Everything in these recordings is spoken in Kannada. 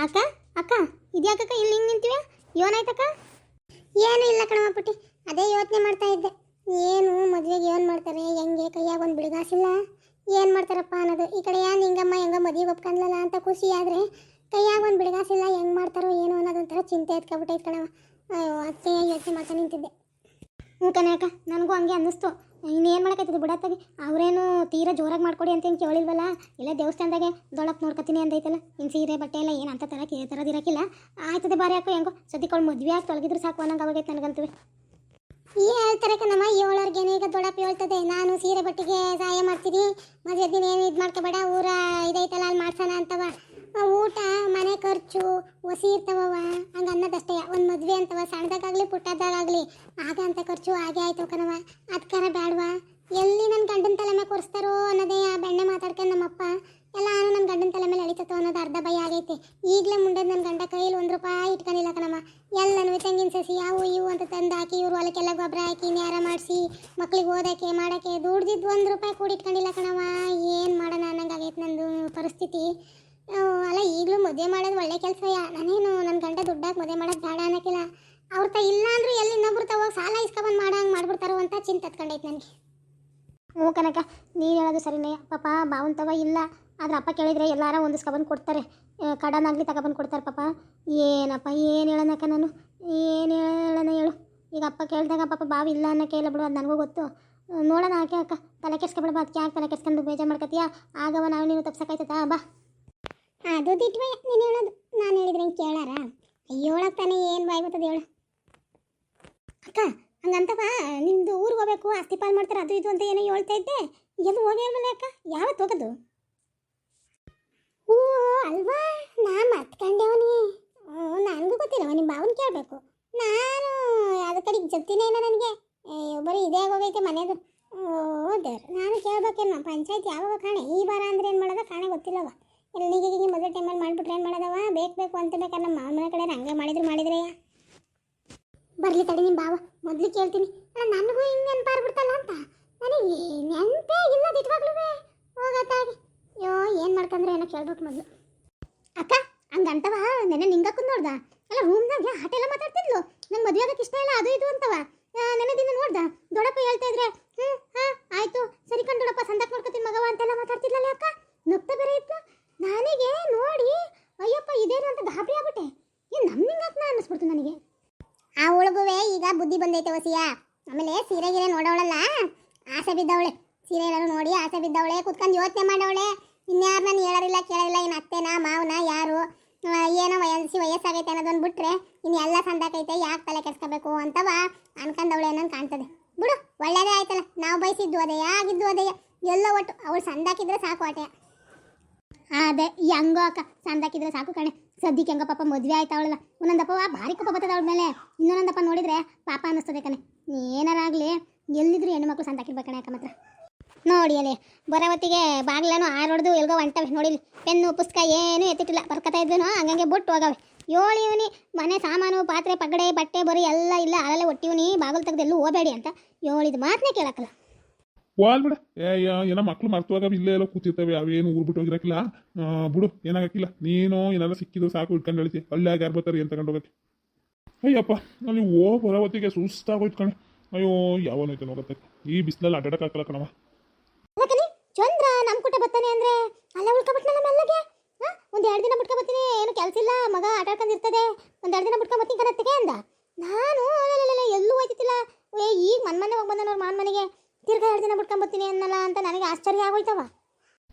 ಅಕ್ಕ ಅಕ್ಕ ಇದ್ಯಾಕಕ್ಕ ಇಲ್ಲಿ ಹಿಂಗೆ ನಿಂತೀವ ಏನಾಯ್ತಕ್ಕ? ಏನು ಇಲ್ಲ ಕಣವ ಪುಟ್ಟಿ, ಅದೇ ಯೋಚನೆ ಮಾಡ್ತಾ ಇದ್ದೆ. ಏನು ಮದುವೆಗೆ ಏನು ಮಾಡ್ತಾರೆ, ಹೆಂಗೆ ಕೈಯಾಗ ಒಂದು ಬಿಡುಗಾಸಿಲ್ಲ, ಏನು ಮಾಡ್ತಾರಪ್ಪ ಅನ್ನೋದು. ಈ ಕಡೆ ಏನು ಹಿಂಗಮ್ಮ ಹೆಂಗ ಮದುವೆಗೆ ಒಪ್ಕೊಂಡ್ಲಲ್ಲ ಅಂತ ಖುಷಿ ಆದರೆ ಕೈಯಾಗ ಒಂದು ಬಿಡುಗಾಸಿಲ್ಲ, ಹೆಂಗೆ ಮಾಡ್ತಾರೋ ಏನೋ ಅನ್ನೋದೊಂಥರ ಚಿಂತೆ ಎತ್ಕೊಬಿಟ್ಟೈತೆ ಕಣವ. ಅಯ್ಯೋ ಅದಕ್ಕೆ ಯೋಚನೆ ಮಾಡ್ತಾ ನಿಂತಿದ್ದೆ. ಹ್ಞೂ ಕಣೆ ಅಕ್ಕ, ನನಗೂ ಹಂಗೆ ಅನ್ನಿಸ್ತು. ಇನ್ನೇನು ಮಾಡೋಕ್ಕಾಯ್ತದೆ ಬಿಡತ್ತಾಗಿ, ಅವರೇನು ತೀರಾ ಜೋರಾಗಿ ಮಾಡ್ಕೊಡಿ ಅಂತ ಹಿಂಗೆ ಕೇಳಿಲ್ವಲ್ಲ. ಇಲ್ಲ ದೇವಸ್ಥಾನದಾಗೆ ದೊಳಕ್ಕೆ ನೋಡ್ಕೊತೀನಿ ಅಂದೈತಲ್ಲ, ಇನ್ನು ಸೀರೆ ಬಟ್ಟೆ ಎಲ್ಲ ಏನು ಅಂತ ತರೋದಿರಕ್ಕಿಲ್ಲ. ಆಯ್ತದೆ ಬಾರಿ ಹಾಕೋ, ಹೆಂಗೋ ಸದ್ಯಕ್ಕೆ ಮದುವೆ ಆಗಿ ತೊಳಗಿದ್ರು ಸಾಕು ಅನ್ನಂಗೆ ಅವಾಗೈತೆ ನನಗಂತೂ. ಹೇಳ್ತಾರೆ ಕಣಮ್ಮ, ಏಳೋರ್ಗೇನೆ ಈಗ ದೊಡ್ಡಪ್ಪ ಹೇಳ್ತದೆ, ನಾನು ಸೀರೆ ಬಟ್ಟೆಗೆ ಸಹಾಯ ಮಾಡ್ತೀನಿ, ಮದುವೆ ದಿನ ಏನು ಇದು ಮಾಡ್ಕೊಬೇಡ, ಊರ ಇದೈತಲ್ಲ ಅಲ್ಲಿ ಮಾಡ್ಸೋಣ ಅಂತವ. ಊಟ ಮನೆ ಖರ್ಚು ಹೊಸಿ ಇರ್ತವ, ಹಂಗೆ ಅನ್ನೋದಷ್ಟೇ. ಒಂದು ಮದುವೆ ಅಂತವ ಸಣ್ಣದಾಗಲಿ ಪುಟ್ಟದಾಗಲಿ ಆಗ ಅಂತ ಖರ್ಚು ಹಾಗೆ ಆಯ್ತು ಕಣವ. ಅದಕ್ಕಾರ ಬೇಡವಾ, ಎಲ್ಲಿ ನನ್ನ ಗಂಡನ ತಲೆ ಮೇಲೆ ಕೊರಿಸ್ತಾರೋ ಅನ್ನೋದೇ ಆ ಬೆಣ್ಣೆ ಮಾತಾಡ್ಕೊಂಡು ನಮ್ಮಪ್ಪ ಎಲ್ಲ ನನ್ನ ಗಂಡನ ತಲೆ ಮೇಲೆ ಎಳಿತತ್ತೋ ಅನ್ನೋದು ಅರ್ಧ ಭಯ ಆಗೈತೆ. ಈಗಲೇ ಮುಂದೆ ನನ್ನ ಗಂಡ ಕೈಯಲ್ಲಿ 1 ರೂಪಾಯಿ ಇಟ್ಕೊಂಡಿಲ್ಲ ಕಣಮ್ಮ. ಎಲ್ಲನೂ ತೆಂಗಿನ ಸಸಿ ಯಾವು ಇವು ಅಂತ ತಂದು ಹಾಕಿ ಇವ್ರು ಹೊಲಕ್ಕೆಲ್ಲ ಗೊಬ್ಬರ ಹಾಕಿ ನ್ಯಾರ ಮಾಡಿಸಿ ಮಕ್ಳಿಗೆ ಓದೋಕ್ಕೆ ಮಾಡೋಕ್ಕೆ ದುಡ್ದಿದ್ದು 1 ರೂಪಾಯಿ ಕೂಡ ಇಟ್ಕೊಂಡಿಲ್ಲ ಕಣಮ್ಮ. ಏನು ಮಾಡೋಣ ಅನ್ನಂಗೆ ಆಗೈತೆ ನಂದು ಪರಿಸ್ಥಿತಿ. ಅಲ್ಲ ಈಗಲೂ ಮದುವೆ ಮಾಡೋದು ಒಳ್ಳೆ ಕೆಲಸ. ನಾನೇನು ನನ್ನ ಗಂಡ ದುಡ್ಡಾಗಿ ಮದುವೆ ಮಾಡೋದು ಬೇಡ ಅನ್ನೋಕ್ಕಿಲ್ಲ, ಅವ್ರ ಇಲ್ಲ ಅಂದರೂ ಎಲ್ಲಿ ಇನ್ನೊಬ್ರು ಹೋಗಿ ಸಾಲ ಇಸ್ಕೊಬಂದು ಮಾಡಂಗೆ ಮಾಡ್ಬಿಡ್ತಾರೋ ಅಂತ ಚಿಂತೆ ಹತ್ಕೊಂಡೈತೆ ನನಗೆ. ಹ್ಞೂ ಕನಕ, ನೀನು ಹೇಳೋದು ಸರಿನೇ. ಪಾಪ ಬಾವನ್ ತವ ಇಲ್ಲ, ಆದ್ರೆ ಅಪ್ಪ ಕೇಳಿದರೆ ಎಲ್ಲಾರ ಹೊಂದಿಸ್ಕೊಬಂದು ಕೊಡ್ತಾರೆ, ಕಡನಾಗಲಿ ತಗೊಬಂದು ಕೊಡ್ತಾರೆ. ಪಾಪ ಏನಪ್ಪ ಏನು ಹೇಳೋಣಕ್ಕ ನಾನು, ಏನು ಹೇಳೋಣ ಹೇಳು. ಈಗ ಅಪ್ಪ ಕೇಳಿದಾಗ ಪಾಪ ಬಾವು ಇಲ್ಲ ಅನ್ನೋ ಕೇಳ ಬಿಡು, ಅದು ನನಗೂ ಗೊತ್ತು. ನೋಡೋಣ ಯಾಕೆ ಅಕ್ಕ, ತಲೆ ಕೆಡ್ಸ್ಕೊಬಿಡ ಬಾ. ಅದಕ್ಕೆ ಯಾಕೆ ತಲೆ ಕೆಡ್ಸ್ಕೊಂಡು ಬೇಜಾರು ಮಾಡ್ಕೊತೀಯಾ? ಆಗವ ನಾವು ನೀನು ತಪ್ಸಕ್ಕಾಯ್ತದ ಬಾ. ಅದು ದಿಟ್ವೆ ನೀನು ಹೇಳೋದು, ನಾನು ಹೇಳಿದ್ರೆ ಹಿಂಗೆ ಕೇಳಾರ? ಹೇಳಕ್ಕೆ ತಾನೇ ಏನು ಬಾಯ್ ಬರ್ತದೆ ಹೇಳು. ಅಕ್ಕ ಹಂಗಂತವ ನಿಮ್ಮದು ಊರಿಗೆ ಹೋಗ್ಬೇಕು, ಆಸ್ತಿ ಪಾಲು ಮಾಡ್ತಾರೆ ಅದು ಇದು ಅಂತ ಏನೋ ಹೇಳ್ತಾ ಇದ್ದೆ, ಎಲ್ಲಿ ಹೋಗಿ ಅಲ್ವಲ್ಲ ಅಕ್ಕ? ಯಾವತ್ತು ಹೋಗೋದು? ಓ ಅಲ್ವಾ, ನಾ ಮತ್ಕೊಂಡೇವನಿ. ನನಗೂ ಗೊತ್ತಿಲ್ಲವ, ನಿಮ್ಮ ಭಾವನ ಕೇಳಬೇಕು. ನಾನು ಅದ ಕಡೆಗೆ ಜಪ್ತಿನೇ ಇಲ್ಲ ನನಗೆ, ಬರೀ ಇದೇ ಆಗೋಗೈತೆ ಮನೆಯದು. ಓ ದೇವ್ರು, ನಾನು ಕೇಳ್ಬೇಕೇನು ಪಂಚಾಯತ್ ಯಾವಾಗ ಕಾಣೆ? ಈ ವಾರ ಅಂದ್ರೆ ಏನು ಮಾಡೋದ ಕಾಣೆ ಗೊತ್ತಿಲ್ಲವ. ಎಲ್ಲಿಗೆ ಮದುವೆ ಟೈಮಲ್ಲಿ ಮಾಡಿಬಿಟ್ರೆ ಏನು ಮಾಡೋದವ? ಬೇಕು ಅಂತ ಬೇಕಾದ್ರೆ ನಮ್ಮ ಮಾವನ ಕಡೆ ಹಂಗೆ ಮಾಡಿದ್ರೆಯಾ? ಬರಲಿ ತಡಿ ನಿಮ್ಮ ಭಾವ, ಮೊದಲು ಕೇಳ್ತೀನಿ. ಅಲ್ಲ ನನಗೂ ಹಿಂಗೆ ನೆನಪಾರ್ಬಿಡ್ತಲ್ಲ ಅಂತ, ನನಗೆ ನೆನಪೇ ಇಲ್ಲ ದಿಟ್ವಾಗ್ಲೂ ಹೋಗತ್ತಾಗಿ. ಅಯ್ಯೋ ಏನು ಮಾಡ್ಕೊಂಡ್ರೆ ಏನೋ ಕೇಳ್ಬೇಕು ಮೊದಲು. ಅಕ್ಕ ಹಂಗಂತವ ನೆನೆ ನಿಂಗಕ್ಕೂ ನೋಡ್ದ, ಅಲ್ಲ ರೂಮ್ದಾಗೆ ಆಟ ಎಲ್ಲ ಮಾತಾಡ್ತಿದ್ಲು, ನಂಗೆ ಮದುವೆ ಆಗಕ್ಕೆ ಇಷ್ಟ ಇಲ್ಲ ಅದು ಇದು ಅಂತವ. ನೆನೆ ದಿನ ನೋಡ್ದ ದೊಡ್ಡಪ್ಪ ಹೇಳ್ತಾ ಇದ್ರೆ ಹಾಂ ಆಯಿತು ಸರಿ ಕಣ್ ದೊಡ್ಡಪ್ಪ, ಸಂದಾಕ್ ನೋಡ್ಕೊತೀನಿ ಮಗವ ಅಂತೆಲ್ಲ ಮಾತಾಡ್ತಿದ್ಲಲ್ಲ ಅಕ್ಕ. ನಗ್ತಾ ಬೇರೆ ಇತ್ತು. ನನಗೆ ನೋಡಿ ಅಯ್ಯಪ್ಪ ಇದೇನು ಅಂತ ಗಾಬರಿ ಆಗ್ಬಿಟ್ಟೆ. ಏನು ನಮ್ಮಿಂಗಕ್ಕೆ ಅನ್ನಿಸ್ಬಿಡ್ತು ನನಗೆ. ಆ ಉಳ್ಗುವೆ ಈಗ ಬುದ್ಧಿ ಬಂದೈತೆ ವಸಿಯ. ಆಮೇಲೆ ಸೀರೆ ಗಿರೆ ನೋಡವಳಲ್ಲ, ಆಸೆ ಬಿದ್ದವಳೆ. ಸೀರೆ ಎಲ್ಲರೂ ನೋಡಿ ಆಸೆ ಬಿದ್ದವಳೆ, ಕುತ್ಕೊಂಡು ಯೋಚನೆ ಮಾಡವಳೆ. ಇನ್ಯಾರು ನಾನು ಹೇಳೋರಿಲ್ಲ ಕೇಳೋರಿಲ್ಲ, ಇನ್ನು ಅತ್ತೆನ ಮಾವನ ಯಾರು ಏನೋ ವಯಸ್ಸಾಗೈತೆ ಅನ್ನೋದೊಂದು ಬಿಟ್ರೆ ಇನ್ನು ಎಲ್ಲ ಸಂದಾಕೈತೆ, ಯಾಕೆ ತಲೆ ಕೆಡ್ಸ್ಕೋಬೇಕು ಅಂತವ ಅನ್ಕೊಂಡವಳೆ ಅನ್ನೋದು ಕಾಣ್ತದೆ. ಬಿಡು ಒಳ್ಳೇದೇ ಆಯ್ತಲ್ಲ, ನಾವು ಬಯಸಿದ್ದು ಅದೇಯ ಆಗಿದ್ದು ಅದೇಯ, ಎಲ್ಲ ಒಟ್ಟು ಅವಳು ಸಂದಾಕಿದ್ರೆ ಸಾಕು ಆಟೆ. ಅದೇ ಹೆಂಗೋ ಅಕ್ಕ, ಸಂದಾಕಿದ್ರೆ ಸಾಕು ಕಣೆ. ಸದ್ಯಕ್ಕೆ ಹೆಂಗೋ ಪಾಪ ಮದುವೆ ಆಯ್ತಾ ಅವಳಲ್ಲ, ಒಂದೊಂದಪ್ಪ ಭಾರಿ ಕೋಪ ಬರ್ತದೆ ಅವಳ ಮೇಲೆ, ಇನ್ನೊಂದಪ್ಪ ನೋಡಿದ್ರೆ ಪಾಪ ಅನ್ನಿಸ್ತದೆ ಕಣೆ. ಏನಾರಾಗಲಿ ಎಲ್ಲಿದ್ರು ಹೆಣ್ಣು ಮಕ್ಕಳು ಸಂದಾಕಿರ್ಬೇಕಣೆ ಅಕ್ಕ ಮಾತ್ರ. ನೋಡಿ ಅಲ್ಲಿ ಬರೋವತ್ತಿಗೆ ಬಾಗ್ಲೂ ಆರೋಡ್ದು ಎಲ್ಗೋ ಹೊಂಟವೆ ನೋಡಿ, ಪೆನ್ನು ಪುಸ್ತಕ ಏನೂ ಎತ್ತಿಟ್ಟಿಲ್ಲ, ಬರ್ಕತಾ ಇದ್ವೇನೋ ಹಂಗಂಗೆ ಬಿಟ್ಟು ಹೋಗವೆ. ಇವನಿ ಮನೆ ಸಾಮಾನು ಪಾತ್ರೆ ಪಗಡೆ ಬಟ್ಟೆ ಬರೀ ಎಲ್ಲ ಇಲ್ಲ, ಅಲ್ಲೇ ಒಟ್ಟಿವ್ನಿ ಬಾಗಿಲು ತೆಗೆದು ಎಲ್ಲೂ ಹೋಗಬೇಡಿ ಅಂತ ಹೇಳಿದ ಮಾತನ್ನೇ ಕೇಳಕ್ಕಲ್ಲ. ವಾಲ್ ಬಿಡ, ಏನೋ ಮಕ್ಳು ಮರ್ತುವಾಗ ಇಲ್ಲೇ ಎಲ್ಲೋ ಕೂತಿರ್ತವೆ, ಅವೇನು ಊರ್ಬಿಟ್ಟು ಹೋಗಿರಕ್ಕಿಲ್ಲ. ಬಿಡು ಏನಾಗಕ್ಕಿಲ್ಲ, ನೀನು ಏನಾರ ಸಿಕ್ಕಿದ್ರು ಸಾಕು ಇಟ್ಕೊಂಡು ಹೇಳ್ತಿ, ಹಳ್ಳಿಯಾಗ ಯಾರು ಬರ್ತಾರೆ ಅಂತ ತಗೊಂಡು ಹೋಗಕ್ಕೆ. ಅಯ್ಯಪ್ಪ ಅಲ್ಲಿ ಬರೋ ಹೊತ್ತಿಗೆ ಸುಸ್ತಾಗೋಯ್ತು ಕಣೆ. ಅಯ್ಯೋ ಯಾವನೈತೆ ನೋಡತ್ತೆ, ಈ ಬಿಸಿಲಲ್ಲಿ ಅಡ್ಡಾಡಕ್ಕಾಗಲ್ಲ ಕಣವ. ಚಂದ್ರ ನಮ್ಮ ಕುಟ ಬರ್ತಾನೆ ಅಂದ್ರೆ ಅಲ್ಲೇ ಉಳ್ಕೊಬಿಟ್ನಲ್ಲ ಮೆಲ್ಲಗೆ. ಒಂದು 2 ದಿನ ಬಿಟ್ಕೊ ಬರ್ತೀನಿ, ಏನು ಕೆಲಸ ಇಲ್ಲ, ಮಗ ಆಟ ಆಡ್ಕೊಂಡಿರ್ತದೆ, ಒಂದು 2 ದಿನ ಬಿಟ್ಕೊ ಬರ್ತೀನಿ ಕಣತ್ತಿಗೆ ಅಂದ. ನಾನು ಎಲ್ಲೂ ಹೋಯ್ತಿಲ್ಲ, ಈಗ ಮನೆ ಹೋಗಿ ಬಂದ ಅವ್ರ ಮನೆಗೆ ತಿರ್ಗಾ 2 ದಿನ ಬಿಟ್ಕೊಂಡ್ ಬರ್ತೀನಿ ಅನ್ನಲ್ಲ ಅಂತ ನನಗೆ ಆಶ್ಚರ್ಯ ಆಗೋಯ್ತವ.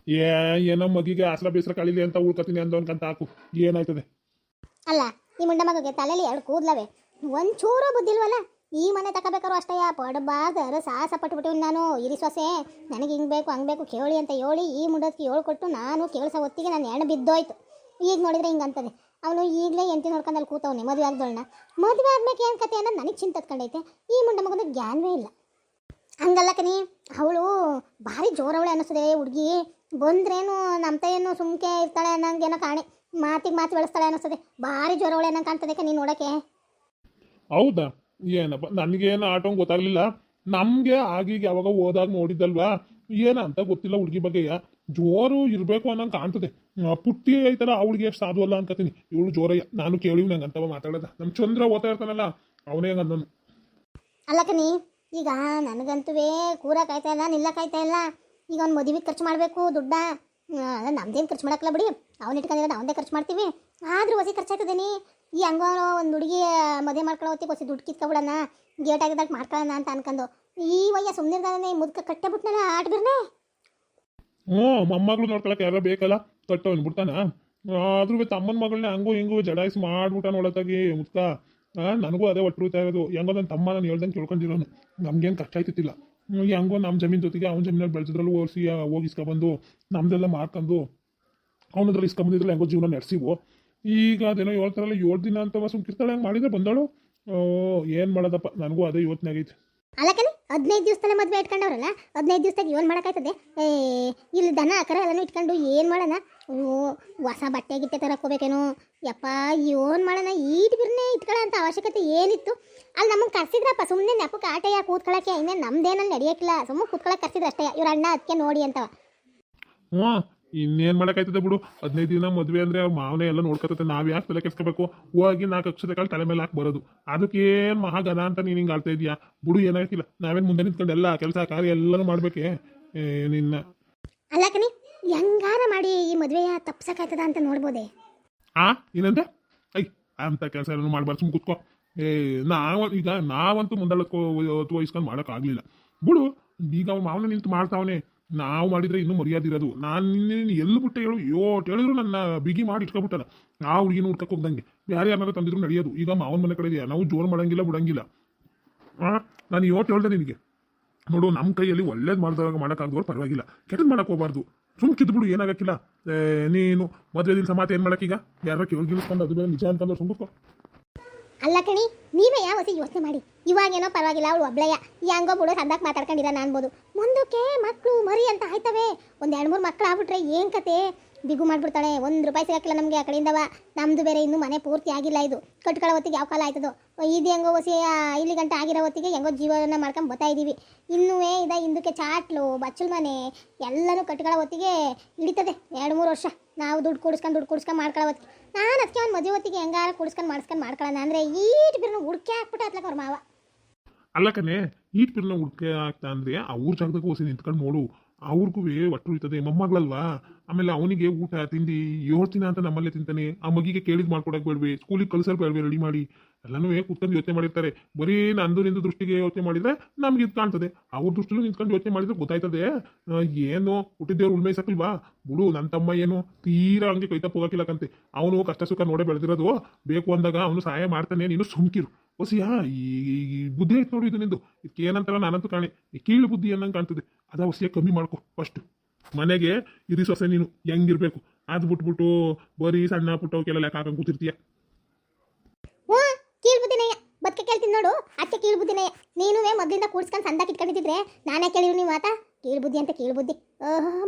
ಏನೋ ಮಗಿಗೆ ಆಸರ ಬೇಸರ ಕಳೀಲಿ ಅಂತ ಉಳ್ಕೊತೀನಿ ಅಂದವನ್ಕಂತ ಹಾಕು, ಏನಾಯ್ತದೆ? ಅಲ್ಲ ಈ ಮುಂಡ ಮಗಗೆ ತಲೆಯಲ್ಲಿ 2 ಕೂದ್ಲವೆ, ಒಂಚೂರು ಬುದ್ಧಿಲ್ವಲ್ಲ. ಈ ಮನೆ ತಗೋಬೇಕಾದ್ರು ಅಷ್ಟೇ ಪಡಬಾರ್ದಾರು ಸಾಹಸ ಪಟ್ಬಿಟ್ಟು ನಾನು ಇರಿಸೊಸೆ, ನನಗೆ ಹಿಂಗೆ ಬೇಕು ಹಂಗೆ ಬೇಕು ಕೇಳಿ ಅಂತ ಹೇಳಿ ಈ ಮುಂಡಕ್ಕೆ ಹೇಳ್ಕೊಟ್ಟು ನಾನು ಕೇಳಿಸೋ ಹೊತ್ತಿಗೆ ನಾನು ಹೆಣ್ಣು ಬಿದ್ದೋಯ್ತು. ಈಗ ನೋಡಿದ್ರೆ ಹಿಂಗೆ ಅಂತದೆ. ಅವನು ಈಗಲೇ ಎಂಟಿ ನೋಡ್ಕೊಂಡಲ್ಲಿ ಕೂತವನೆ ಮದುವೆ ಆಗ್ದೋಳನ್ನ. ಮದುವೆ ಆದ್ಮೇಲೆ ಏನು ಕತೆ ಅನ್ನೋದು ನನಗೆ ಚಿಂತೆ ಹತ್ಕೊಂಡೈತೆ. ಈ ಮುಂಡ ಮಗನ ಜ್ಞಾನವೇ ಇಲ್ಲ. ಹಂಗಲ್ಲ ಕನಿ, ಅವಳು ಭಾರಿ ಜೋರವಳೆ ಅನ್ನಿಸ್ತದೆ ಹುಡುಗಿ. ಬಂದ್ರೇನು ನಮ್ಮ ತಾಯಿಯನ್ನು ಸುಮ್ಕೆ ಇರ್ತಾಳೆ ಅನ್ನಂಗೇನೋ ಕಾಣೆ, ಮಾತಿಗೆ ಮಾತು ಬೆಳೆಸ್ತಾಳೆ ಅನ್ನಿಸ್ತದೆ. ಭಾರಿ ಜೋರವಳೆ ಅನ್ನಂಗೆ ಕಾಣ್ತದೆ ಕನಿ ನೋಡೋಕ್ಕೆ. ಹೌದಾ? ಏನಪ್ಪ ನನಗೇನು ಆಟೋ ಗೊತ್ತಾಗ್ಲಿಲ್ಲ. ನಮಗೆ ಆಗೀಗ ಯಾವಾಗ ಹೋದಾಗ ನೋಡಿದ್ದಲ್ವಾ, ಏನಂತ ಗೊತ್ತಿಲ್ಲ ಹುಡುಗಿ ಬಗ್ಗೆ. ಜೋರು ಇರಬೇಕು ಅನ್ನಂಗೆ ಕಾಣ್ತದೆ ಪುಟ್ಟಿ ಐತಲ್ಲ ಅವಳಿಗೆ ಎಷ್ಟು ಸಾಧು ಅಲ್ಲ ಅನ್ಕೋತೀನಿ. ಇವಳು ಜೋರಯ್ಯ, ನಾನು ಕೇಳಿವ್ ನಂಗೆ ಅಂತವ ಮಾತಾಡೋದ. ನಮ್ಮ ಚಂದ್ರ ಓದ್ತಾ ಇರ್ತಾನಲ್ಲ ಅವನೇ ಅಂದನು. ಅಲ್ಲ ಕಣಿ, ಈಗ ನನಗಂತೂ ಕೂರಕ್ಕಾಯ್ತಾ ಇಲ್ಲ, ನಿಲ್ಲಕ್ಕಾಯ್ತಾ ಇಲ್ಲ. ಈಗ ಅವ್ನು ಮದುವೆಗೆ ಖರ್ಚು ಮಾಡಬೇಕು ದುಡ್ಡ. ನಮ್ದೇನು ಖರ್ಚು ಮಾಡಕ್ಕಲ್ಲ ಬಿಡಿ, ಅವ್ನು ಇಟ್ಕೊಂಡಿರೋ ನಾವಂದೇ ಖರ್ಚು ಮಾಡ್ತೀವಿ. ಆದರೂ ಹೊಸಿ ಖರ್ಚಾಯ್ತದೇನಿ. ಈ ಹಂಗೋ ಒಂದು ಹುಡುಗಿ ಮದುವೆ ಮಾಡ್ಕೊಳ್ಳೋ ಹೊತ್ತಿಗೆ ಹೊಸಿ ದುಡ್ಡು ಕಿತ್ಕೊಬಿಡೋಣ, ಗೇಟ್ ಆಗಿದ್ದಕ್ಕೆ ಮಾಡ್ಕೊಳ್ಳೋಣ ಅಂತ ಅನ್ಕೊಂಡು ಈ ವಯ್ಯ ಸುಮ್ಮನೆ ಮುದ್ಕ ಕಟ್ಟೆ ಬಿಟ್ನಲ್ಲ ಆಟ್ಬಿರ್ನೆ. ಮೊಮ್ಮಗಳು ನೋಡ್ಕೊಳಕ್ಕೆ ಯಾರೋ ಬೇಕಲ್ಲ, ಕಟ್ಟೋ ಅಂದ್ಬಿಡ್ತಾನ. ಆದ್ರೂ ತಮ್ಮನ ಮಗಳನ್ನ ಹಂಗೂ ಹಿಂಗೂ ಜಡಾಯಿಸಿ ಮಾಡ್ಬಿಟ್ಟಾನ ಒಳತಾಗಿ ಮುದ್ಕ. ನನಗೂ ಅದೇ ಒಟ್ಟುತ್ತಾ ಇರೋದು. ಹೆಂಗೋ ನನ್ನ ತಮ್ಮ ನಾನು ಹೇಳ್ದಂಗೆ ಕೇಳ್ಕೊಂಡಿರೋನು, ನಮ್ಗೇನು ಕಷ್ಟ ಆಯ್ತಿತ್ತಿಲ್ಲ. ಹೆಂಗೋ ನಮ್ಮ ಜಮೀನು ಜೊತೆಗೆ ಅವ್ನ ಜಮೀನಲ್ಲಿ ಬೆಳೆಸಿದ್ರಲ್ಲೂ ಓಡಿಸಿ ಹೋಗಿ ಇಸ್ಕೊಬಂದು ನಮ್ದೆಲ್ಲ ಮಾಡ್ಕೊಂಡು ಅವನದ್ರಲ್ಲಿ ಇಸ್ಕೊಂಬಂದಿದ್ರಲ್ಲಿ ಹೆಂಗೋ ಜೀವನ ನಡೆಸಿವು. ಈಗ ಅದೇನೋ ಹೇಳ್ತಾರಲ್ಲ 7 ದಿನ ಅಂತ ಸುಮ್ಕಿರ್ತಾಳೆ, ಹಂಗೆ ಮಾಡಿದ್ರೆ ಬಂದಳು. ಏನು ಮಾಡೋದಪ್ಪ, ನನಗೂ ಅದೇ ಯೋಚನೆ ಆಗೈತೆ. ಅಲ್ಲ ಕಣಿ, 15 ದಿವಸದಲ್ಲೇ ಮದುವೆ ಇಟ್ಕೊಂಡವ್ರಲ್ಲ, 15 ದಿವಸದಾಗ ಏನು ಮಾಡೋಕ್ಕಾಯ್ತದೆ? ಇಲ್ಲಿ ದನ ಕರ ಎಲ್ಲನೂ ಇಟ್ಕೊಂಡು ಏನು ಮಾಡೋಣ? ಹೊಸ ಬಟ್ಟೆ ಗಿಟ್ಟೆ ತರಕೋಬೇಕೇನೋ ಯಪ್ಪ, ಏನು ಮಾಡೋಣ? ಈಟ್ ಬಿರ್ನೆ ಇಟ್ಕೊಳ್ಳೋ ಅಂತ ಅವಶ್ಯಕತೆ ಏನಿತ್ತು? ಅಲ್ಲಿ ನಮಗೆ ಕರ್ಸಿದ್ರಪ್ಪ, ಸುಮ್ಮನೆ ನೆಪಕ್ಕೆ ಆಟಯ್ಯ ಕೂತ್ಕೊಳ್ಳೋಕ್ಕೆ. ಇನ್ನೇನು ನಮ್ದೇನಲ್ಲಿ ನಡೆಯೋಕ್ಕಿಲ್ಲ, ಸುಮ್ಮನೆ ಕೂತ್ಕೊಳ್ಳೋಕೆ ಕರ್ಸಿದ್ರು ಅಷ್ಟೇ. ಇವ್ರ ಅಣ್ಣ ಅದಕ್ಕೆ ನೋಡಿ ಅಂತವ. ಇನ್ನೇನು ಮಾಡೋಕ್ಕಾಯ್ತದೆ ಬಿಡು. 15 ದಿನ ಮದುವೆ ಅಂದರೆ ಅವ್ರ ಮಾವನೇ ಎಲ್ಲ ನೋಡ್ಕೊತತೆ. ನಾವು ಯಾಕೆ ತಲೆ ಕೆಡ್ಸ್ಕೋಬೇಕು? ಹೋಗಿ 4 ಅಕ್ಷತೆ ಕಾಳು ತಲೆ ಮೇಲೆ ಹಾಕಿ ಬರೋದು. ಅದಕ್ಕೇನು ಮಹಾಗನ ಅಂತ ನೀನು ಹಿಂಗೆ ಆಡ್ತಾ ಇದೀಯಾ? ಬಿಡು, ಏನಾಗಿಲ್ಲ. ನಾವೇನು ಮುಂದೆ ನಿಂತ್ಕೊಂಡು ಎಲ್ಲ ಕೆಲಸ ಕಾರ್ಯ ಎಲ್ಲನೂ ಮಾಡ್ಬೇಕೆ ನಿನ್ನ. ಅಲ್ಲ ಕಣಿ, ಹೆಂಗಾರ ಮಾಡಿ ಈ ಮದುವೆಯ ತಪ್ಸಕ್ಕಾಯ್ತದ ಅಂತ ನೋಡ್ಬೋದೆ. ಏನಂತೆ? ಅಂತ ಕೆಲಸ ಎಲ್ಲ ಮಾಡ್ಬಾರ್ದು, ಸುಮ್ಮನೆ ಕೂತ್ಕೋ. ನಾವಂತೂ ಮುಂದಾಳಕ್ಕೂ ವಹಿಸ್ಕೊಂಡು ಮಾಡೋಕ್ಕಾಗಲಿಲ್ಲ ಬಿಡು. ಈಗ ಅವ್ನು ಮಾವನ ನಿಂತು ಮಾಡ್ತಾವನೆ, ನಾವು ಮಾಡಿದ್ರೆ ಇನ್ನೂ ಮರ್ಯಾದಿರೋದು. ನಾನು ನಿನ್ನೆ ಎಲ್ಲಿ ಬಿಟ್ಟೆ ಹೇಳು? ಹೇಳಿದ್ರು ನನ್ನ ಬಿಗಿ ಮಾಡಿ ಇಟ್ಕೊಬಿಟ್ಟಾರ. ನಾವು ಹುಡುಗಿನ ಹುಡ್ಕಕ್ಕೆ ಹೋಗ್ದಂಗೆ ಯಾರು ಯಾರು ತಂದಿದ್ರು ನಡೆಯೋದು. ಈಗ ಮಾವನ ಮನೆ ಕಡೆ ಇದೆಯಾ, ನಾವು ಜೋರು ಮಾಡಂಗಿಲ್ಲ, ಬಿಡಂಗಿಲ್ಲ. ನಾನು ಹೇಳ್ದೆ ನಿನಗೆ, ನೋಡು, ನಮ್ಮ ಕೈಯಲ್ಲಿ ಒಳ್ಳೇದು ಮಾಡಿದಾಗ ಮಾಡೋಕ್ಕಾಗ್ದವ್ರು ಪರವಾಗಿಲ್ಲ, ಕೆಟ್ಟದ್ದು ಮಾಡೋಕೆ ಹೋಗ್ಬಾರ್ದು. ಸುಮ್ಮನೆ ಕಿದ್ಬಿಡು, ಏನಾಗಕ್ಕಿಲ್ಲ. ನೀನು ಮದುವೆ ದಿವಸ ಮಾತು ಏನು ಮಾಡೋಕ್ಕೀಗ? ಯಾರೋ ಕೇಳಿಸ್ಕೊಂಡು ಅದು ಬೇರೆ ನಿಜ ಅಂತಂದ್ರೆ ಸುಮ್ಮನೆ. ಅಲ್ಲ ಕಣಿ, ನೀವೇ ಯಾವ ಹೊಸ ಯೋಚನೆ ಮಾಡಿ. ಇವಾಗೇನೋ ಪರವಾಗಿಲ್ಲ, ಅವಳು ಒಬ್ಳೆಯ ಹೆಂಗೋ ಬಿಡು, ಸದ್ದಾಗ ಮಾತಾಡ್ಕೊಂಡಿದ್ದಾನೆ ಅನ್ಬೋದು. ಮುಂದಕ್ಕೆ ಮಕ್ಕಳು ಮರಿ ಅಂತ ಆಯ್ತವೆ. ಒಂದು 2-3 ಮಕ್ಕಳು ಆಗ್ಬಿಟ್ರೆ ಏನು ಕತೆ? ಬಿಗು ಮಾಡಿಬಿಡ್ತಾಳೆ. 1 ರೂಪಾಯಿ ಸಿಗಕ್ಕಿಲ್ಲ ನಮಗೆ ಆ ಕಡೆಯಿಂದವ. ನಮ್ಮದು ಬೇರೆ ಇನ್ನೂ ಮನೆ ಪೂರ್ತಿ ಆಗಿಲ್ಲ. ಇದು ಕಟ್ಕೊಳ್ಳೋ ಹೊತ್ತಿಗೆ ಯಾವ ಕಾಲ ಆಯ್ತದೋ. ಇದು ಹೆಂಗೋ ಹೊಸಿ ಇಲ್ಲಿ ಗಂಟೆ ಆಗಿರೋ ಹೊತ್ತಿಗೆ ಹೆಂಗೋ ಜೀವನ ಮಾಡ್ಕೊಂಡು ಬರ್ತಾ ಇದ್ದೀವಿ. ಇನ್ನೂ ಹಿಂದಕ್ಕೆ ಚಾಟ್ಲು ಬಚ್ಚಲು ಮನೆ ಎಲ್ಲನೂ ಕಟ್ಕೊಳ್ಳೋ ಹೊತ್ತಿಗೆ ಹಿಡಿತದೆ 2-3 ವರ್ಷ. ನಾವು ದುಡ್ಡು ಕೂಡಿಸ್ಕೊಂಡು ಮಾಡ್ಕೊಳ್ಳೋ ಹೊತ್ತಿಗೆ ನಾನು ಅದಕ್ಕೆ ಒಂದು ಮದುವೆ ಹೊತ್ತಿಗೆ ಹೆಂಗಾರ ಮಾಡಿಸ್ಕೊಂಡು ಮಾಡ್ಕೊಳ್ಳೋಣ ಅಂದರೆ ಈಟ್ ಬಿರ್ನ ಹುಡ್ಕೆ ಹಾಕ್ಬಿಟ್ಟು ಅತ್ಲಕ್ಕೆ ಅವ್ರ ಮಾವ. ಅಲ್ಲ ಕಣೆ, ಈಟ್ ಬಿರ್ನ ಹುಡ್ಕೆ ಆಗ್ತಾ ಅಂದರೆ ಅವ್ರ ಜಾಗದಾಗ ಹೋಸಿ ನಿಂತ್ಕೊಂಡು ನೋಡು. ಅವ್ರಿಗೂ ಒಟ್ಟು ಉಳಿತದೆ, ಮೊಮ್ಮಗಳಲ್ವಾ. ಆಮೇಲೆ ಅವನಿಗೆ ಊಟ ತಿಂಡಿ 7 ದಿನ ಅಂತ ನಮ್ಮಲ್ಲೇ ತಿಂತಾನೆ. ಆ ಮಗಿಗೆ ಕೇಳಿದ್ ಮಾಡ್ಕೊಡಕ್ಕೆ ಬೇಡವೆ, ಸ್ಕೂಲಿಗೆ ಕಳ್ಸೋರು ಬೇಡವೆ, ರೆಡಿ ಮಾಡಿ ಎಲ್ಲನೂ ಕೂತ್ಕೊಂಡು ಯೋಚನೆ ಮಾಡಿರ್ತಾರೆ. ಬರೀ ನಂದು ನಿಂದು ದೃಷ್ಟಿಗೆ ಯೋಚನೆ ಮಾಡಿದ್ರೆ ನಮ್ಗೆ ಇದು ಕಾಣ್ತದೆ. ಅವ್ರ ದೃಷ್ಟಿಲೂ ನಿಂತ್ಕೊಂಡು ಯೋಚನೆ ಮಾಡಿದ್ರೆ ಗೊತ್ತಾಯ್ತದೆ. ಏನು ಹುಟ್ಟಿದ್ದೇವ್ರು ಉಳ್ಮೈಸಕ್ಕಿಲ್ವಾ? ಬಿಡು, ನನ್ನ ತಮ್ಮ ಏನು ತೀರಾ ಹಂಗೆ ಕೈತಪ್ಪ ಹೋಗಕ್ಕಿಲ್ಲಕಂತೆ. ಅವನು ಕಷ್ಟ ಸುಖ ನೋಡೇ ಬೆಳೆದಿರೋದು. ಬೇಕು ಅಂದಾಗ ಅವನು ಸಹಾಯ ಮಾಡ್ತಾನೆ, ನೀನು ಸುಮ್ಕಿರು. ಹೊಸಿಯಾ ಈ ಬುದ್ಧಿ ಐತೆ ನೋಡು ಇದು ನಿಂದು. ಇದಕ್ಕೆ ಏನಂತಾರ ನಾನಂತೂ ಕಾಣೆ, ಈ ಕೀಳು ಬುದ್ಧಿ ಅನ್ನಂಗೆ ಕಾಣ್ತದೆ. ಅದ ಹೊಸಿಯ ಕಮ್ಮಿ ಮಾಡ್ಕೊ ಫಸ್ಟ್. ಮನೆಗೆ ಇರಿ ಸೊಸೆ ನೀನು ಹೆಂಗಿರ್ಬೇಕು ಅದು ಬಿಟ್ಬಿಟ್ಟು ಬರೀ ಸಣ್ಣ ಪುಟ್ಟವಕ್ಕೆಲ್ಲ ಲೆಕ್ಕ ಹಾಕೊಂಡು ಕೂತಿರ್ತೀಯ. ಕೀಳು ಬುದ್ಧಿನಯ್ಯ ಬದುಕೆ ಕೇಳ್ತೀನಿ ನೋಡು, ಅಕ್ಕೆ ಕೀಳು ಬುದ್ಧಿನಯ್ಯ. ನೀನುವೇ ಮೊದಲಿಂದ ಕೂಡ್ಸ್ಕೊಂಡು ಸಂದಾಕ ಇಟ್ಕೊಂಡಿದ್ರೆ ನಾನೇ ಕೇಳಿರು ನೀವು ಮಾತಾ? ಕೀಳು ಬುದ್ಧಿ ಅಂತ ಕೀಳು ಬುದ್ಧಿ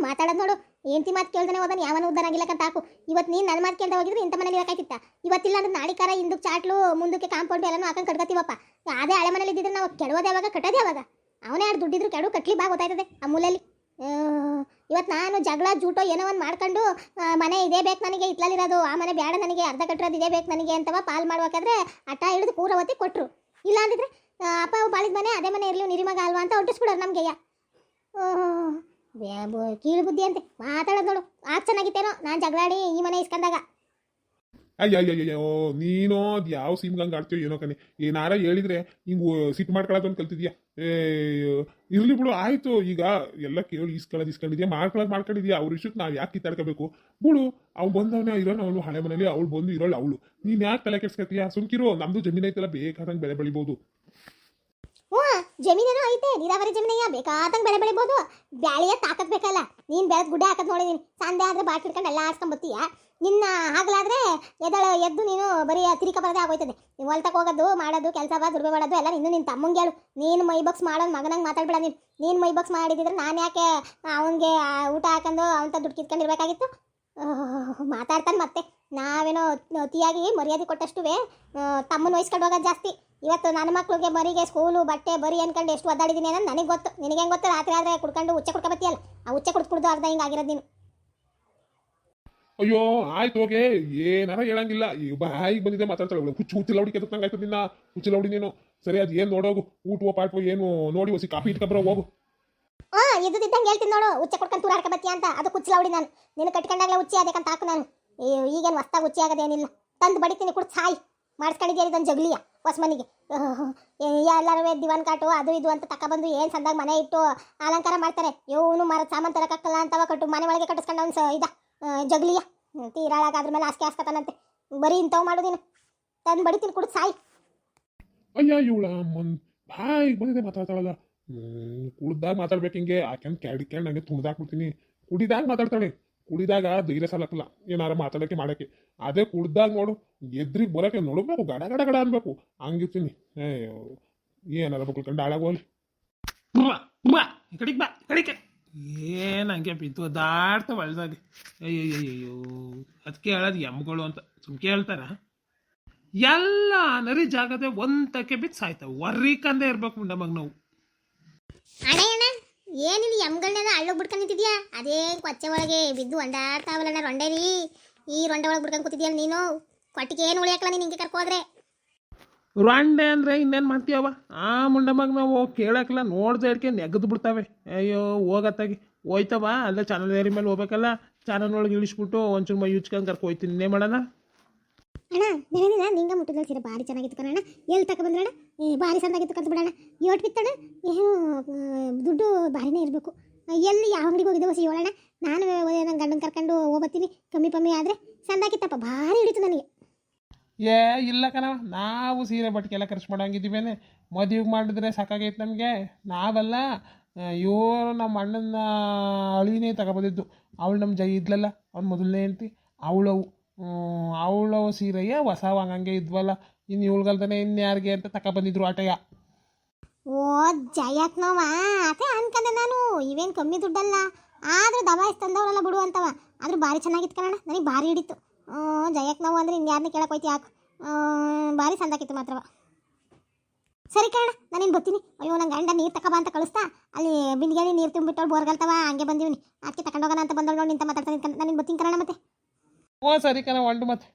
ಮಾತಾಡೋದು ನೋಡು. ಏಂತಿ ಮಾತು ಕೇಳ್ದಾನೆ ಹೋದಾನೆ ಯಾವನ ಉದ್ದಾರ ಆಗಿಲ್ಲಕ್ಕಂತ ಹಾಕು. ಇವತ್ತು ನೀನು ನನ್ನ ಮಾತು ಕೇಳ್ದ ಹೋಗಿದ್ರೆ ಇಂಥ ಮನೇಲಿ ಇರೋಕ್ಕಾಯ್ತಿತ್ತ? ಇವತ್ತಿಲ್ಲ ಅಂದ್ರೆ ನಾಳಿಕಾರ ಹಿಂದಕ್ಕೆ ಚಾಟ್ಲು ಮುಂದಕ್ಕೆ ಕಾಂಪೌಂಡು ಎಲ್ಲನೂ ಹಾಕೊಂಡು ಕಟ್ಕೋತೀವಪ್ಪ. ಅದೇ ಹಳೆ ಮನೇಲಿ ಇದ್ದಿದ್ರೆ ನಾವು ಕೆಡೋದು ಯಾವಾಗ ಕಟ್ಟೋದು ಯಾವಾಗ? ಅವನೇ ಯಾರು ದುಡ್ಡಿದ್ರು ಕೆಡು ಕಟ್ಲಿ ಬಾ ಗೊತ್ತಾಯ್ತದೆ ಆ ಮೂಲೆಯಲ್ಲಿ. ಇವತ್ತು ನಾನು ಜಗಳ ಜೂಟೋ ಏನೋ ಒಂದು ಮಾಡ್ಕೊಂಡು ಮನೆ ಇದೇ ಬೇಕು ನನಗೆ, ಇಟ್ಲಲ್ಲಿರೋದು ಆ ಮನೆ ಬೇಡ ನನಗೆ, ಅರ್ಧ ಕಟ್ಟಿರೋದು ಇದೇ ಬೇಕು ನನಗೆ ಅಂತವ ಪಾಲ್ ಮಾಡ್ಬೇಕಾದ್ರೆ ಅಟ್ಟ ಹಿಡಿದು ಕೂರವತ್ತಿ ಕೊಟ್ಟರು. ಇಲ್ಲ ಅಂದಿದ್ರೆ ಅಪ್ಪ ಬಾಳಿದ ಮನೆ ಅದೇ ಮನೆ ಇರಲಿ ನಿರಿಮಗ ಅಲ್ವಾ ಅಂತ ಹೊಟ್ಟಿಸ್ಬಿಡೋರು ನಮಗೆಯ್ಯ. ಕೀಳು ಬುದ್ಧಿ ಅಂತೆ ಮಾತಾಡೋದು ನೋಡು. ಆಗ ಚೆನ್ನಾಗಿತ್ತೇನೋ ನಾನು ಜಗಳಾಡಿ ಈ ಮನೆ ಇಸ್ಕೊಂಡಾಗ. ಅಯ್ಯಯ್ಯಯ್ಯೋ, ನೀನೋ ಅದು ಯಾವ ಸೀಮ್ಗಂಗೆ ಆಡ್ತೀಯೋ ಏನೋ ಕಣೆ. ಏನಾರ ಹೇಳಿದ್ರೆ ಹಿಂಗೆ ಸಿಟ್ಟು ಮಾಡ್ಕೊಳ್ಳೋದು ಕಲ್ತಿದ್ಯಾ? ಇರ್ಲಿ ಬಿಡು, ಆಯ್ತು. ಈಗ ಎಲ್ಲ ಕೇಳಿ ಇಸ್ಕೊಂಡಿದ್ಯಾ, ಮಾಡ್ಕೊಂಡಿದ್ಯಾ. ಅವ್ರ ವಿಷಯಕ್ಕೆ ನಾವು ಯಾಕೆ ಕಿತ್ತಾಡ್ಕೋಬೇಕು? ಬಿಡು, ಅವ್ನು ಬಂದವನೇ ಇರೋನು, ಅವಳು ಹಳೆ ಮನೇಲಿ, ಅವಳು ಬಂದು ಇರೋಳು ಅವಳು. ನೀನು ಯಾಕೆ ತಲೆ ಕೆಡ್ಸ್ಕೊತೀಯಾ? ಸುಮ್ಕಿರೋ, ನಮ್ದು ಜಮೀನು ಐತಲ್ಲ, ಬೇಕಾದಂಗೆ ಬೆಳೆ ಬೆಳಿಬೋದು. ಜಮೀನೇನೋ ಐತೆ, ನೀರಾವರಿ ಜಮೀನಯ್ಯ, ಬೇಕಾದಂಗೆ ಬೆಳೆ ಬೆಳಿಬೋದು. ಬ್ಯಾಳಿಯ ತಾಕತ್ ಬೇಕಲ್ಲ. ನೀನು ಬೆಳೆದ ಗುಡ್ಡೆ ಹಾಕದ್ ನೋಡಿದೀನಿ. ಸಂಡೆ ಆದ್ರೆ ಬಾಟ್ ಹಿಡ್ಕೊಂಡು ಎಲ್ಲ ಆಡ್ಸ್ಕೊಂಡ್ ಬರ್ತೀಯ. ನಿನ್ನ ಆಗ್ಲಾದ್ರೆ ಎದ್ದು ನೀನು ಬರೀ ತಿರಿಕ ಬರದೇ ಆಗೋಯ್ತದೆ. ನೀವು ಹೊಲ್ತಕ್ಕೆ ಹೋಗೋದು ಮಾಡೋದು ಕೆಲಸ ದುಡಿಮೆ ಮಾಡೋದು ಎಲ್ಲ ನಿನ್ನ ತಮ್ಮಂಗೆ ಹೇಳು. ನೀನು ಮೈ ಬಾಕ್ಸ್ ಮಾಡೋದು ಮಗನಂಗೆ ಮಾತಾಡ್ಬೇಡ. ನೀನು ಮೈ ಬಾಕ್ಸ್ ಮಾಡಿದ್ರೆ ನಾನು ಯಾಕೆ ಅವನಿಗೆ ಊಟ ಹಾಕೊಂಡು ಅವಂತ ದುಡ್ಡು ಕಿತ್ಕೊಂಡಿರ್ಬೇಕಾಗಿತ್ತು? ಮಾತಾಡ್ತಾನೆ ಮತ್ತೆ. ನಾವೇನೋ ತಿಯಾಗಿ ಮರ್ಯಾದೆ ಕೊಟ್ಟಷ್ಟು ತಮ್ಮನ ವಹಿಸ್ಕೊಂಡು ಹೋಗೋದು ಜಾಸ್ತಿ. ಇವತ್ತು ನನ್ನ ಮಕ್ಳಿಗೆ ಬರಿಗೆ ಸ್ಕೂಲು ಬಟ್ಟೆ ಬರಿ ಅನ್ಕೊಂಡು ಎಷ್ಟು ಒದ್ದಾಡಿದ್ದೀನಿ ಅನ್ನೋದು ನನಗೆ ಗೊತ್ತು. ನಿನಗೆ ಹೆಂಗೆ ಗೊತ್ತು? ರಾತ್ರಿ ಆದರೆ ಕುಡ್ಕೊಂಡು ಉಚ್ಚೆ ಕುಡ್ಕೊಬತ್ತೀಯಲ್ಲ, ಆ ಉಚ್ಚೆ ಕುಡ್ದು ಅರ್ಧ ಹಿಂಗೆ ಆಗಿರೋದು ನೀನು. ಅಯ್ಯೋ ಆಯ್ತು ಹೋಗೆ, ಏನಾರ ಹೇಳಂಗಿಲ್ಲ. ಈಗ ಬಾಯಿಗೆ ಬಂದಿದೆ ಮಾತಾಡ್ತಾಳೆ. ಹುಚ್ಚಿ ಲೌಡಿ ಕೆತ್ತಂಗೆ ಆಯ್ತು ನಿನ್ನ. ಹುಚ್ಚಿ ಲೌಡಿ ನೀನು. ಸರಿ, ಅದು ಏನು ನೋಡೋಗು, ಊಟವೋ ಪಾಟ್ವೋ ಏನು ನೋಡಿ ಹೊಸಿ ಕಾಫಿ ಇಟ್ಕೊಬ್ರ ಹೋಗು. ಇದ್ದಿದ್ದಂಗೆ ಹೇಳ್ತೀನಿ ನೋಡು, ಉಚ್ಚೆ ಕೊಡ್ಕೊಂಡು ತೂರಾಡ್ಕೊಬತ್ತೀಯ ಅಂತ. ಅದು ಕುಚ್ಚಲೌಡಿ ನಾನು. ನೀನು ಕಟ್ಕೊಂಡಾಗಲೇ ಉಚ್ಚಿ ಅದಕ್ಕಂತ ಹಾಕು ನಾನು. ಈಗೇನು ಹೊಸ್ತಾಗಿ ಉಚ್ಚಿ ಆಗೋದೇನಿಲ್ಲ. ತಂದು ಬಡಿತೀನಿ, ಕುಡ್ದು ಸಾಯಿ. ಮಾಡಿಸ್ಕೊಂಡಿದ್ದೀರಿ ಇದೊಂದು ಜಗ್ಲಿಯ ಹೊಸ ಮನೆಗೆ. ಎಲ್ಲರೂ ದಿವಾನ್ ಕಾಟು ಅದು ಇದು ಅಂತ ತಗೊಬಂದು ಏನು ಸಂದಾಗ ಮನೆ ಇಟ್ಟು ಅಲಂಕಾರ ಮಾಡ್ತಾರೆ. ಇವನು ಮರದ ಸಾಮಾನು ತರಕಾಗಲ್ಲ ಅಂತವ ಕಟ್ಟು ಮನೆ ಒಳಗೆ ಕಟ್ಟಿಸ್ಕೊಂಡು ಒಂದು ಇದ ಜಗ್ಲಿಯ ತೀರಾಳಾಗ ಅದ್ರ ಮೇಲೆ ಆಸ್ಕೆ ಹಾಸ್ಕತಾನಂತೆ. ಬರೀ ಇಂಥವು ಮಾಡೋದಿನ. ತಂದು ಬಡಿತೀನಿ, ಕುಡ್ದು ಸಾಯಿ. ಅಯ್ಯ ಇವಳ ಬಾಯಿಗೆ ಬಂದಿದೆ ಮಾತಾಡ್ತಾಳಲ್ಲ. ಕುಡ್ದಾಗ ಮಾತಾಡ್ಬೇಕು ಹಿಂಗೆ. ಆಕೆಂದು ಕ್ಯಾಡ್ ನಂಗೆ ತುಳ್ದಾಕ್ಬಿಡ್ತೀನಿ. ಕುಡಿದಾಗ ಮಾತಾಡ್ತಾಳೆ. ಕುಡಿದಾಗ ಧೈರ್ಯ ಸಾಲಕ್ಕಲ್ಲ ಏನಾರ ಮಾತಾಡೋಕ್ಕೆ ಮಾಡೋಕ್ಕೆ. ಅದೇ ಕುಡ್ದಾಗ ನೋಡು, ಎದ್ರಿಗೆ ಬರೋಕ್ಕೆ ನೋಡಬೇಕು, ಗಡ ಗಡ ಗಡ ಅನ್ಬೇಕು. ಹಂಗಿರ್ತೀನಿ. ಏನಾರ ಬಕ್ಕೊಂಡು ಹಾಳಾಗೋಲಿ. ಬಾ ಈ ಕಡೆಗೆ ಬಾ, ಕಡೆಗೆ ಏನು ಹಂಗೆ ಬಿದ್ದು ದಾಡ್ತಾ ಒಳ್ದಾಗೆ. ಅಯ್ಯಯ್ಯಯ್ಯೋ, ಅದಕ್ಕೆ ಹೇಳೋದು ಎಮ್ಗಳು ಅಂತ ಸುಮ್ಕೆ ಹೇಳ್ತಾರ. ಎಲ್ಲ ನರಿ ಜಾಗದೆ ಒಂದಕ್ಕೆ ಬಿದ್ದು ಸಾಯ್ತಾವೆ. ವರ್ರಿಕಂದೇ ಇರ್ಬೇಕು ಮುಂಡಮ್ಮಗೆ ನಾವು. ಅಣ್ಣ ಏನಿಲ್ಲ, ಎಮ್ಗಳನ್ನೆಲ್ಲ ಹಳ್ಳಿಗೆ ಬಿಡ್ಕೊಂಡು ನಿಂತಿದ್ಯಾ? ಅದೇ ಕೊಚ್ಚೆ ಒಳಗೆ ಬಿದ್ದು ಒಂದಾಡ್ತಾವಲ್ಲ ರೊಂಡೇರಿ. ಈ ರೊಂಡೆ ಒಳಗೆ ಬಿಡ್ಕೊಂಡು ಕೂತಿದ್ಯಲ್ಲ ನೀನು. ಕೊಟ್ಟಿಗೆ ಏನು ಉಳಿಯಾಕಲ್ಲ ನೀನು ಹಿಂಗೆ ಕರ್ಕೋದ್ರೆ. ರಾಂಡೆ ಅಂದರೆ ಇನ್ನೇನು ಮಾಡ್ತೀಯವ? ಆ ಮುಂಡಮ್ಮಗೆ ನಾವು ಕೇಳಕ್ಕಲ್ಲ, ನೋಡ್ದೆ ಇಡ್ಕೆ ನೆಗೆದು ಬಿಡ್ತಾವೆ. ಅಯ್ಯೋ ಹೋಗತ್ತಾಗಿ ಹೋಯ್ತವ. ಅಲ್ಲೇ ಚಾನಲ್ ಏರಿ ಮೇಲೆ ಹೋಗ್ಬೇಕಲ್ಲ, ಚಾನಲ್ ಒಳಗೆ ಇಳಿಸ್ಬಿಟ್ಟು ಒಂಚೂರು ಮೈ ಉಚ್ಕೊಂಡು ಕರ್ಕೊ ಹೋಯ್ತೀನಿ. ಇನ್ನೇ ಮಾಡೋಣ ಅಣ್ಣ. ನೆನೆದಿನ ನಿಂಗೆ ಮುಟ್ಟಿದಲ್ಲಿ ಸೀರೆ ಭಾರಿ ಚೆನ್ನಾಗಿತ್ತು ಕಣಣ್ಣ. ಎಲ್ಲಿ ತಕ ಬಂದ್ರಣ್ಣ? ಭಾರಿ ಸಂದಾಗಿತ್ತು ಕಲ್ತು ಬಿಡೋಣ. ಯೋಟ್ ಬಿತ್ತಣ್ಣ, ಏನು ದುಡ್ಡು ಭಾರಿನೇ ಇರಬೇಕು. ಎಲ್ಲಿ ಯಾವ ಅಂಗಡಿಗೆ ಹೋಗಿದ್ದೆ ಹೊಸಿ ಹೇಳೋಣ. ನಾನು ನನ್ನ ಗಂಡನ ಕರ್ಕೊಂಡು ಹೋಗ್ಬತ್ತೀನಿ. ಕಮ್ಮಿ ಕಮ್ಮಿ ಆದರೆ ಸಂದಾಗಿತ್ತಪ್ಪ, ಭಾರಿ ಹಿಡಿತು ನನಗೆ. ಏ ಇಲ್ಲ ಕಣವ, ನಾವು ಸೀರೆ ಬಟ್ಟೆಗೆಲ್ಲ ಖರ್ಚು ಮಾಡೋಂಗಿದ್ದೀವೇನೆ. ಮದುವೆಗೆ ಮಾಡಿದ್ರೆ ಸಾಕಾಗೈತೆ ನಮಗೆ. ನಾವೆಲ್ಲ ಇವರು ನಮ್ಮ ಅಣ್ಣನ ಅಳಿನೇ ತಗೊಬಂದಿದ್ದು. ಅವಳು ನಮ್ಮ ಜೈ ಇದ್ಲಲ್ಲ, ಅವ್ನು ಮೊದಲನೇ ಹೆಂಡ್ತಿ. ಅವಳು ಸೀರೆಯ ಹೊಸ ಹಂಗಂಗೆ ಇದ್ವಲ್ಲ. ಇನ್ನು ಇವಳ್ಗಲ್ದಾನೆ ಇನ್ಯಾರಿಗೆ ಅಂತ ತಗೊಬಂದಿದ್ರು ಆಟಯ್ಯ. ಓ ಜಯಕ್ನವ ಅದೇ ಅನ್ಕಂಡೆ ನಾನು. ಇವೇನು ಕಮ್ಮಿ ದುಡ್ಡಲ್ಲ, ಆದರೂ ದಬಾಯಿಸಿ ತಂದವರೆಲ್ಲ ಬಿಡು ಅಂತವ. ಆದರೂ ಭಾರಿ ಚೆನ್ನಾಗಿತ್ತು ಕಣಣ್ಣ, ನನಗೆ ಭಾರಿ ಹಿಡಿತು. ಜಯಕ್ನವು ಅಂದರೆ ಇನ್ಯಾರನ್ನ ಕೇಳಕ್ಕೆ ಹೋಯ್ತು ಯಾಕೆ? ಭಾರಿ ಸಂದಾಕಿತ್ತು ಮಾತ್ರವ. ಸರಿ ಕಣ, ನಾನೇನು ಬರ್ತೀನಿ. ಅಯ್ಯೋ ನನ್ನ ಗಂಡ ನೀರು ತಗೊಬಾ ಅಂತ ಕಳಿಸ್ತಾ, ಅಲ್ಲಿ ಬಿಂದಿಗೆಯಲ್ಲಿ ನೀರು ತುಂಬಿಟ್ಟವಳು ಬೋರ್ಗಲ್ತವ. ಹಂಗೆ ಬಂದೀನಿ, ಅದಕ್ಕೆ ತಗೊಂಡೋಗೋಣ ಅಂತ ಬಂದವಳು ನೋಡಿ ನಿಂತ ಮಾತಾಡ್ತಾ ನಿಂತ್ಕೊಂಡು. ನಾನೇನು ಬರ್ತೀನಿ ಕಣ ಮತ್ತೆ. ಓ ಸರಿ ಕಣ, ಹೊಂಡು ಮತ್ತೆ.